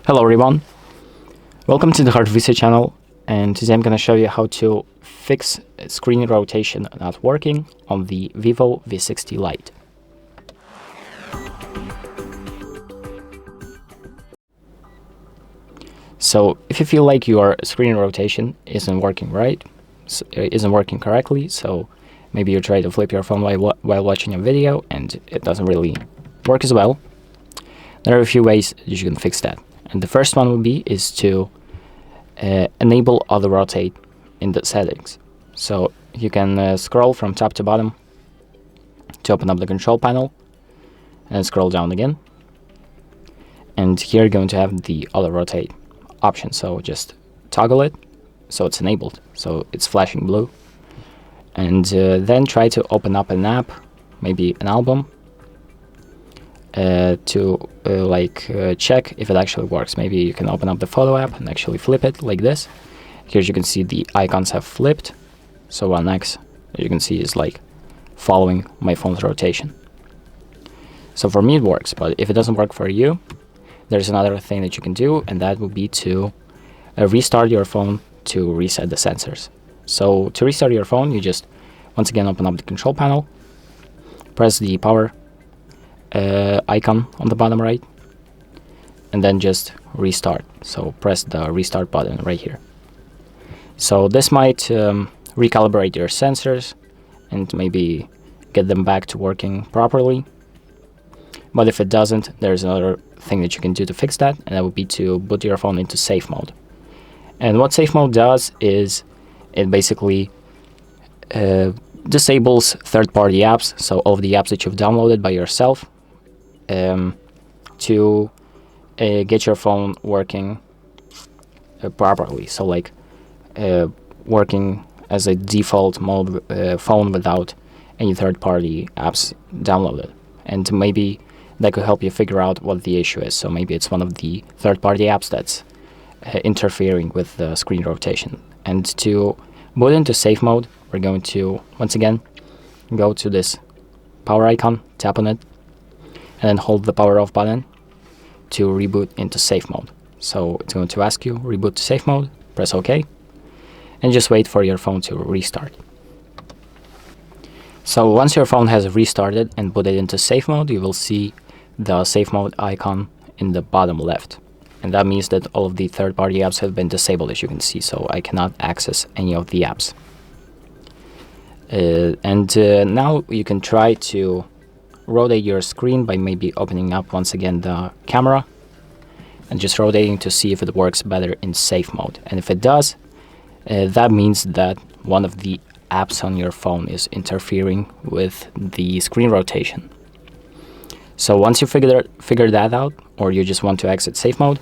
Hello everyone, welcome to the HardReset channel, and today I'm going to show you how to fix screen rotation not working on the VIVO V60 Lite. So if you feel like your screen rotation isn't working correctly, so maybe you try to flip your phone while watching a video and it doesn't really work as well, there are a few ways you can fix that. And the first one is to enable auto rotate in the settings. So you can scroll from top to bottom to open up the control panel and scroll down again. And here you're going to have the auto rotate option. So just toggle it so it's enabled, so it's flashing blue. And then try to open up an app, maybe an album, to check if it actually works. Maybe you can open up the photo app and actually flip it like this. Here you can see the icons have flipped, so one X, as you can see, is like following my phone's rotation. So for me it works, but if it doesn't work for you, there's another thing that you can do, and that would be to restart your phone to reset the sensors. So to restart your phone, you just once again open up the control panel, press the power icon on the bottom right, and then just restart. So press the restart button right here. So this might recalibrate your sensors and maybe get them back to working properly. But if it doesn't, there's another thing that you can do to fix that, and that would be to boot your phone into safe mode. And what safe mode does is it basically disables third-party apps, so all of the apps that you've downloaded by yourself, to get your phone working properly. So like working as a default mode phone without any third-party apps downloaded. And maybe that could help you figure out what the issue is. So maybe it's one of the third-party apps that's interfering with the screen rotation. And to boot into safe mode, we're going to once again go to this power icon, tap on it, and then hold the power off button to reboot into safe mode. So it's going to ask you reboot to safe mode, press OK, and just wait for your phone to restart. So once your phone has restarted and booted into safe mode, you will see the safe mode icon in the bottom left. And that means that all of the third-party apps have been disabled, as you can see, so I cannot access any of the apps. Now you can try to rotate your screen by maybe opening up once again the camera and just rotating to see if it works better in safe mode. And if it does, that means that one of the apps on your phone is interfering with the screen rotation. So once you figure that out, or you just want to exit safe mode,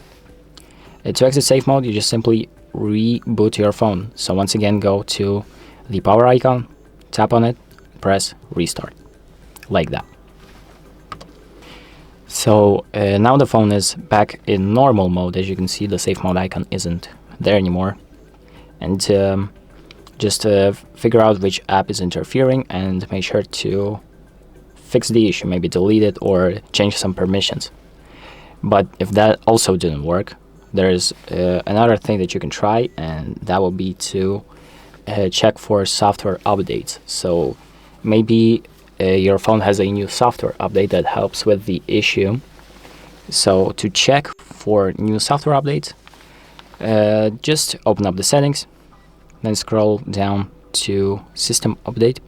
you just simply reboot your phone. So once again, go to the power icon, tap on it, press restart, like that. So now the phone is back in normal mode. As you can see, the safe mode icon isn't there anymore. And just figure out which app is interfering and make sure to fix the issue, maybe delete it or change some permissions. But if that also didn't work, there's another thing that you can try, and that will be to check for software updates. So maybe your phone has a new software update that helps with the issue. So to check for new software updates, just open up the settings, then scroll down to system update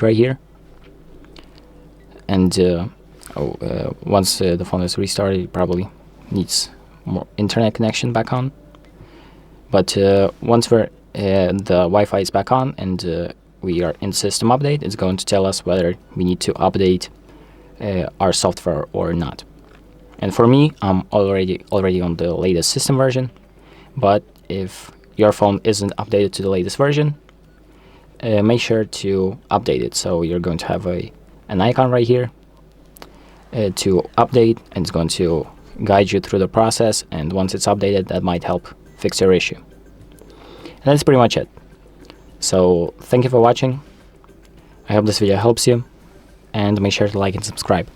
right here. And once the phone is restarted, it probably needs more internet connection back on. But once the Wi-Fi is back on and we are in system update, it's going to tell us whether we need to update our software or not. And for me, I'm already on the latest system version. But if your phone isn't updated to the latest version, make sure to update it. So you're going to have an icon right here to update, and it's going to guide you through the process. And once it's updated, that might help fix your issue. And that's pretty much it. So thank you for watching. I hope this video helps you, and make sure to like and subscribe.